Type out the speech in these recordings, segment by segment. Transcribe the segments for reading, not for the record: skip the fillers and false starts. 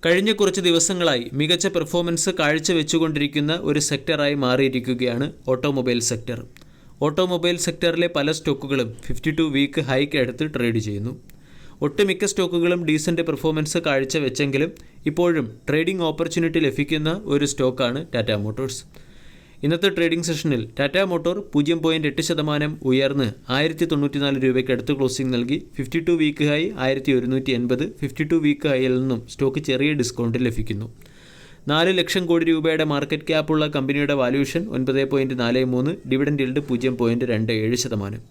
കഴിഞ്ഞ കുറച്ച് ദിവസങ്ങളായി മികച്ച പെർഫോമൻസ് കാഴ്ചവെച്ചുകൊണ്ടിരിക്കുന്ന ഒരു സെക്ടറായി മാറിയിരിക്കുകയാണ് ഓട്ടോമൊബൈൽ സെക്ടർ. ഓട്ടോമൊബൈൽ സെക്ടറിലെ പല സ്റ്റോക്കുകളും 52 വീക്ക് ഹൈക്ക് അടുത്ത് ട്രേഡ് ചെയ്യുന്നു. ഒട്ടുമിക്ക സ്റ്റോക്കുകളും ഡീസൻറ്റ് പെർഫോമൻസ് കാഴ്ചവെച്ചെങ്കിലും ഇപ്പോഴും ട്രേഡിംഗ് ഓപ്പർച്യൂണിറ്റി ലഭിക്കുന്ന ഒരു സ്റ്റോക്കാണ് ടാറ്റ മോട്ടോഴ്സ്. ഇന്നത്തെ ട്രേഡിംഗ് സെഷനിൽ ടാറ്റ മോട്ടോർ 0.8% ഉയർന്ന് 1094 രൂപയ്ക്ക് അടുത്ത് ക്ലോസിംഗ് നൽകി. 52 വീക്ക് ഹൈ 1180. 52 വീക്ക് ഹൈയിൽ നിന്നും സ്റ്റോക്ക് ചെറിയ ഡിസ്കൗണ്ടിൽ ലഭിക്കുന്നു. 4 ലക്ഷം കോടി രൂപയുടെ മാർക്കറ്റ് ക്യാപ്പുള്ള കമ്പനിയുടെ വാല്യൂഷൻ 9.43, ഡിവിഡൻഡ് yield 0.27%.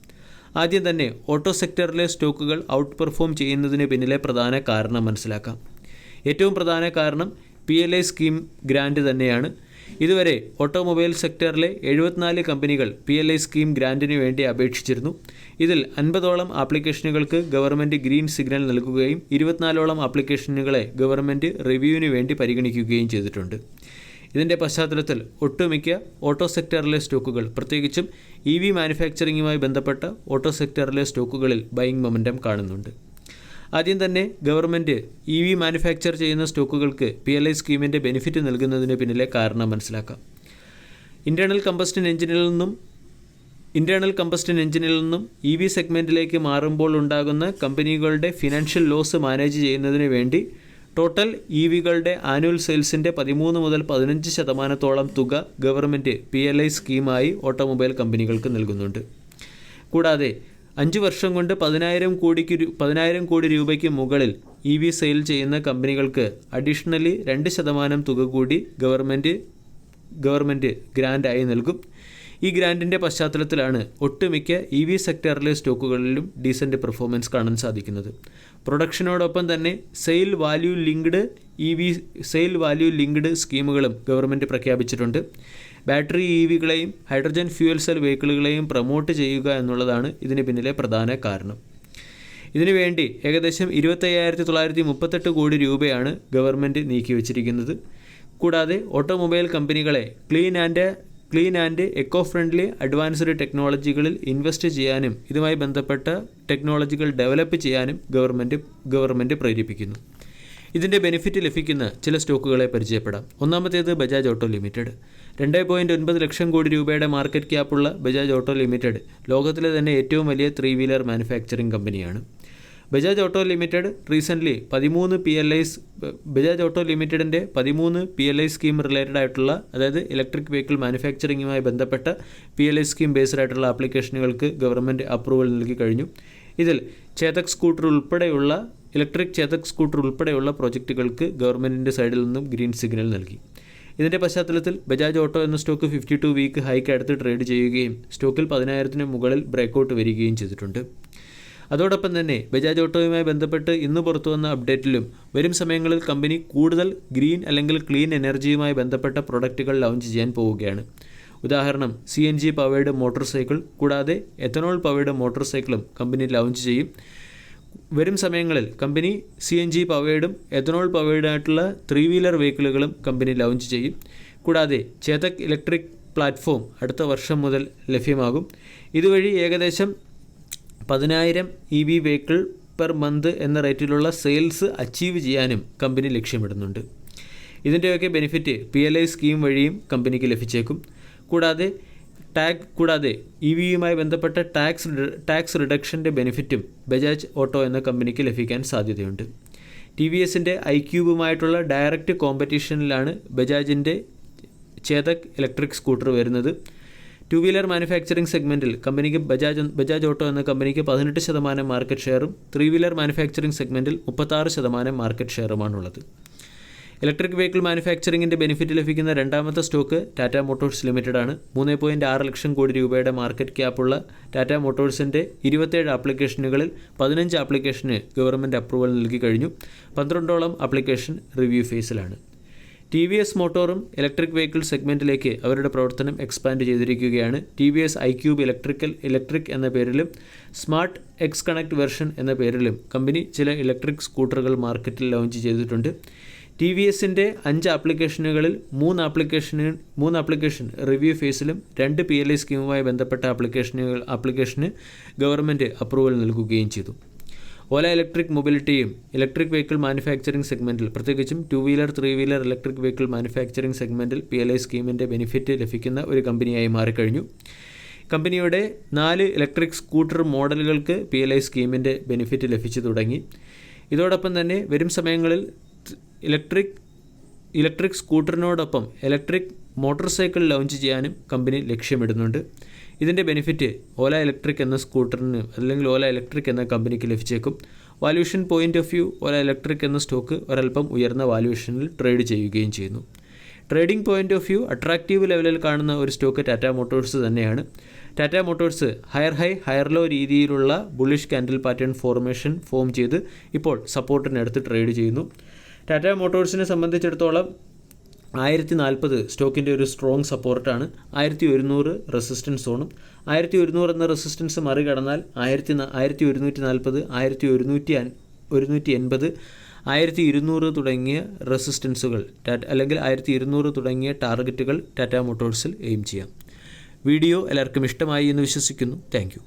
ആദ്യം തന്നെ ഓട്ടോ സെക്ടറിലെ സ്റ്റോക്കുകൾ ഔട്ട് പെർഫോം ചെയ്യുന്നതിന് പിന്നിലെ പ്രധാന കാരണം മനസ്സിലാക്കാം. ഏറ്റവും പ്രധാന കാരണം PLI സ്കീം ഗ്രാൻഡ് തന്നെയാണ്. ഇതുവരെ ഓട്ടോമൊബൈൽ സെക്ടറിലെ 74 കമ്പനികൾ PLI സ്കീം ഗ്രാൻറ്റിന് വേണ്ടി അപേക്ഷിച്ചിരുന്നു. ഇതിൽ 50ഓളം ആപ്ലിക്കേഷനുകൾക്ക് ഗവൺമെൻറ് ഗ്രീൻ സിഗ്നൽ നൽകുകയും 24ഓളം ആപ്ലിക്കേഷനുകളെ ഗവൺമെൻറ് റിവ്യൂവിന് വേണ്ടി പരിഗണിക്കുകയും ചെയ്തിട്ടുണ്ട്. ഇതിൻ്റെ പശ്ചാത്തലത്തിൽ ഒട്ടുമിക്ക ഓട്ടോ സെക്ടറിലെ സ്റ്റോക്കുകൾ, പ്രത്യേകിച്ചും EV മാനുഫാക്ചറിങ്ങുമായി ബന്ധപ്പെട്ട ഓട്ടോ സെക്ടറിലെ സ്റ്റോക്കുകളിൽ ബൈയിങ് മൊമെൻറ്റം കാണുന്നുണ്ട്. ആദ്യം തന്നെ ഗവൺമെൻറ് EV മാനുഫാക്ചർ ചെയ്യുന്ന സ്റ്റോക്കുകൾക്ക് PLI സ്കീമിൻ്റെ ബെനിഫിറ്റ് നൽകുന്നതിന് പിന്നിലെ കാരണം മനസ്സിലാക്കാം. ഇൻറ്റേർണൽ കമ്പസ്റ്റൻ എഞ്ചിനിൽ നിന്നും EV സെഗ്മെൻറ്റിലേക്ക് മാറുമ്പോൾ ഉണ്ടാകുന്ന കമ്പനികളുടെ ഫിനാൻഷ്യൽ ലോസ് മാനേജ് ചെയ്യുന്നതിന് വേണ്ടി ടോട്ടൽ EVകളുടെ ആനുവൽ സെയിൽസിൻ്റെ 13 മുതൽ 15% തുക ഗവൺമെൻറ് PLI സ്കീമായി ഓട്ടോമൊബൈൽ കമ്പനികൾക്ക് നൽകുന്നുണ്ട്. കൂടാതെ 5 വർഷം കൊണ്ട് 10,000 കോടി രൂപയ്ക്ക് മുകളിൽ EV സെയിൽ ചെയ്യുന്ന കമ്പനികൾക്ക് അഡീഷണലി 2% തുക കൂടി ഗവൺമെൻറ് ഗ്രാൻഡായി നൽകും. ഈ ഗ്രാൻഡിൻ്റെ പശ്ചാത്തലത്തിലാണ് ഒട്ടുമിക്ക EV സെക്ടറിലെ സ്റ്റോക്കുകളിലും ഡീസൻറ്റ് പെർഫോമൻസ് കാണാൻ സാധിക്കുന്നത്. പ്രൊഡക്ഷനോടൊപ്പം തന്നെ സെയിൽ വാല്യൂ ലിങ്ക്ഡ് സ്കീമുകളും ഗവൺമെൻറ് പ്രഖ്യാപിച്ചിട്ടുണ്ട്. ബാറ്ററി EVകളെയും ഹൈഡ്രജൻ ഫ്യൂവൽ സെൽ വെഹിക്കിളുകളെയും പ്രൊമോട്ട് ചെയ്യുക എന്നുള്ളതാണ് ഇതിന് പിന്നിലെ പ്രധാന കാരണം. ഇതിനുവേണ്ടി ഏകദേശം 25,938 കോടി രൂപയാണ് ഗവൺമെൻറ് നീക്കിവച്ചിരിക്കുന്നത്. കൂടാതെ ഓട്ടോമൊബൈൽ കമ്പനികളെ clean and eco friendly advanced ടെക്നോളജികളിൽ ഇൻവെസ്റ്റ് ചെയ്യാനും ഇതുമായി ബന്ധപ്പെട്ട ടെക്നോളജികൾ ഡെവലപ്പ് ചെയ്യാനും ഗവൺമെൻറ് പ്രേരിപ്പിക്കുന്നു. ഇതിൻ്റെ ബെനിഫിറ്റ് ലഭിക്കുന്ന ചില സ്റ്റോക്കുകളെ പരിചയപ്പെടാം. ഒന്നാമത്തേത് ബജാജ് ഓട്ടോ ലിമിറ്റഡ്. 2.9 ലക്ഷം കോടി രൂപയുടെ മാർക്കറ്റ് ക്യാപ്പുള്ള ബജാജ് ഓട്ടോ ലിമിറ്റഡ് ലോകത്തിലെ തന്നെ ഏറ്റവും വലിയ 3 വീലർ മാനുഫാക്ചറിംഗ് കമ്പനിയാണ്. Bajaj auto limited recently 13 PLI scheme related ആയിട്ടുള്ള, അതായത് ഇലക്ട്രിക് വെഹിക്കിൾ മാനുഫാക്ചറിങ്ങുമായി ബന്ധപ്പെട്ട PLI സ്കീം ബേസ്ഡ് ആയിട്ടുള്ള ആപ്ലിക്കേഷനുകൾക്ക് ഗവൺമെൻറ് അപ്രൂവൽ നൽകി കഴിഞ്ഞു. ഇതിൽ ഇലക്ട്രിക് ചേതക് സ്കൂട്ടർ ഉൾപ്പെടെയുള്ള പ്രോജക്റ്റുകൾക്ക് ഗവൺമെൻറ്റിൻ്റെ സൈഡിൽ നിന്നും ഗ്രീൻ സിഗ്നൽ നൽകി. ഇതിൻ്റെ പശ്ചാത്തലത്തിൽ ബജാജ് ഓട്ടോ എന്ന സ്റ്റോക്ക് 52 വീക്ക് ഹൈക്ക് അടുത്ത് ട്രേഡ് ചെയ്യുകയും സ്റ്റോക്കിൽ 10,000-ന് മുകളിൽ ബ്രേക്കൗട്ട് വരികയും ചെയ്തിട്ടുണ്ട്. അതോടൊപ്പം തന്നെ ബജാജ് ഓട്ടോയുമായി ബന്ധപ്പെട്ട് ഇന്ന് പുറത്തു വന്ന അപ്ഡേറ്റിലും വരും സമയങ്ങളിൽ കമ്പനി കൂടുതൽ ഗ്രീൻ അല്ലെങ്കിൽ ക്ലീൻ എനർജിയുമായി ബന്ധപ്പെട്ട പ്രൊഡക്റ്റുകൾ ലോഞ്ച് ചെയ്യാൻ പോവുകയാണ്. ഉദാഹരണം CNG പവേർഡ് മോട്ടോർ സൈക്കിൾ, കൂടാതെ എത്തനോൾ പവേർഡ് മോട്ടോർ സൈക്കിളും കമ്പനി ലോഞ്ച് ചെയ്യും. വരും സമയങ്ങളിൽ കമ്പനി CNG പവേർഡും എത്തനോൾ പവേർഡായിട്ടുള്ള 3 വീലർ വെഹിക്കിളുകളും കമ്പനി ലോഞ്ച് ചെയ്യും. കൂടാതെ ചേതക് ഇലക്ട്രിക് പ്ലാറ്റ്ഫോം അടുത്ത വർഷം മുതൽ ലഭ്യമാകും. ഇതുവഴി ഏകദേശം 10,000 EV വെഹിക്കിൾ പെർ മന്ത് എന്ന റേറ്റിലുള്ള സെയിൽസ് അച്ചീവ് ചെയ്യാനും കമ്പനി ലക്ഷ്യമിടുന്നുണ്ട്. ഇതിൻ്റെയൊക്കെ ബെനിഫിറ്റ് PLI സ്കീം വഴിയും കമ്പനിക്ക് ലഭിച്ചേക്കും. കൂടാതെ EVയുമായി ബന്ധപ്പെട്ട ടാക്സ് റിഡക്ഷൻ്റെ ബെനിഫിറ്റും ബജാജ് ഓട്ടോ എന്ന കമ്പനിക്ക് ലഭിക്കാൻ സാധ്യതയുണ്ട്. TVSൻ്റെ iQബുമായിട്ടുള്ള ഡയറക്റ്റ് കോമ്പറ്റീഷനിലാണ് ബജാജിൻ്റെ ചേതക് ഇലക്ട്രിക് സ്കൂട്ടർ വരുന്നത്. 2 വീലർ മാനുഫാക്ചറിംഗ് സെഗ്മെൻറ്റിൽ കമ്പനിക്ക് ബജാജ് ഓട്ടോ എന്ന കമ്പനിക്ക് 18% മാർക്കറ്റ് ഷെയറും 3 വീലർ മാനുഫാക്ചറിംഗ് സെഗ്മെൻറ്റിൽ 36% മാർക്കറ്റ് ഷെയറുമാണുള്ളത്. ഇലക്ട്രിക് വെഹിക്കിൾ മാനുഫാക്ചറിങ്ങിൻ്റെ ബെനിഫിറ്റ് ലഭിക്കുന്ന രണ്ടാമത്തെ സ്റ്റോക്ക് ടാറ്റ മോട്ടോഴ്സ് ലിമിറ്റഡ് ആണ്. 3.6 ലക്ഷം കോടി രൂപയുടെ മാർക്കറ്റ് ക്യാപ്പുള്ള ടാറ്റ മോട്ടോഴ്സിൻ്റെ 27 ആപ്ലിക്കേഷനുകളിൽ 15 ആപ്ലിക്കേഷന് ഗവൺമെൻറ് അപ്രൂവൽ നൽകി കഴിഞ്ഞു. 12ഓളം ആപ്ലിക്കേഷൻ റിവ്യൂ ഫേസിലാണ്. TVS മോട്ടോറും ഇലക്ട്രിക് വെഹിക്കിൾ സെഗ്മെൻറ്റിലേക്ക് അവരുടെ പ്രവർത്തനം എക്സ്പാൻഡ് ചെയ്തിരിക്കുകയാണ്. TVS iQube ഇലക്ട്രിക് എന്ന പേരിലും സ്മാർട്ട് എക്സ് കണക്ട് വെർഷൻ എന്ന പേരിലും കമ്പനി ചില ഇലക്ട്രിക് സ്കൂട്ടറുകൾ മാർക്കറ്റിൽ ലോഞ്ച് ചെയ്തിട്ടുണ്ട്. TVSൻ്റെ 5 ആപ്ലിക്കേഷനുകളിൽ 3 ആപ്ലിക്കേഷൻ റിവ്യൂ ഫേസിലും 2 PLI സ്കീമുമായി ബന്ധപ്പെട്ട ആപ്ലിക്കേഷന് ഗവൺമെൻറ് അപ്രൂവൽ നൽകുകയും ചെയ്തു. ഓല ഇലക്ട്രിക് മൊബിലിറ്റിയും ഇലക്ട്രിക് വെഹിക്കിൾ മാനുഫാക്ചറിംഗ് സെഗ്മെൻറ്റിൽ, പ്രത്യേകിച്ചും 2 wheeler 3 wheeler electric vehicle manufacturing സെഗ്മെൻറ്റിൽ PLI സ്കീമിൻ്റെ ബെനിഫിറ്റ് ലഭിക്കുന്ന ഒരു കമ്പനിയായി മാറിക്കഴിഞ്ഞു. കമ്പനിയുടെ 4 ഇലക്ട്രിക് സ്കൂട്ടർ മോഡലുകൾക്ക് PLI സ്കീമിൻ്റെ ബെനിഫിറ്റ് ലഭിച്ചു തുടങ്ങി. ഇതോടൊപ്പം തന്നെ വരും സമയങ്ങളിൽ ഇലക്ട്രിക് സ്കൂട്ടറിനോടൊപ്പം ഇലക്ട്രിക് മോട്ടോർ സൈക്കിൾ ലോഞ്ച് ചെയ്യാനും കമ്പനി ലക്ഷ്യമിടുന്നുണ്ട്. ഇതിൻ്റെ ബെനിഫിറ്റ് ഓല ഇലക്ട്രിക് എന്ന സ്കൂട്ടറിന് അല്ലെങ്കിൽ ഓല ഇലക്ട്രിക് എന്ന കമ്പനിക്ക് ലഭിച്ചേക്കും. Valuation point of view Ola electric എന്ന സ്റ്റോക്ക് ഒരൽപ്പം ഉയർന്ന വാല്യൂഷനിൽ ട്രേഡ് ചെയ്യുകയും ചെയ്യുന്നു. Trading point of view attractive ലെവലിൽ കാണുന്ന ഒരു സ്റ്റോക്ക് ടാറ്റ മോട്ടോഴ്സ് തന്നെയാണ്. Tata Motors higher high higher low രീതിയിലുള്ള ബുള്ളിഷ് കാൻഡിൽ പാറ്റേൺ ഫോം ചെയ്ത് ഇപ്പോൾ സപ്പോർട്ടിനടുത്ത് ട്രേഡ് ചെയ്യുന്നു. ടാറ്റ മോട്ടോഴ്സിനെ സംബന്ധിച്ചിടത്തോളം 1040 സ്റ്റോക്കിൻ്റെ ഒരു സ്ട്രോങ് സപ്പോർട്ടാണ്. 1100 റെസിസ്റ്റൻസ് സോണും. 1100 എന്ന റെസിസ്റ്റൻസ് മറികടന്നാൽ 1140, 1180, 1200 തുടങ്ങിയ റെസിസ്റ്റൻസുകൾ അല്ലെങ്കിൽ 1200 തുടങ്ങിയ ടാർഗറ്റുകൾ ടാറ്റ മോട്ടോഴ്സിൽ എയിം ചെയ്യാം. വീഡിയോ എല്ലാവർക്കും ഇഷ്ടമായി എന്ന് വിശ്വസിക്കുന്നു. Thank you.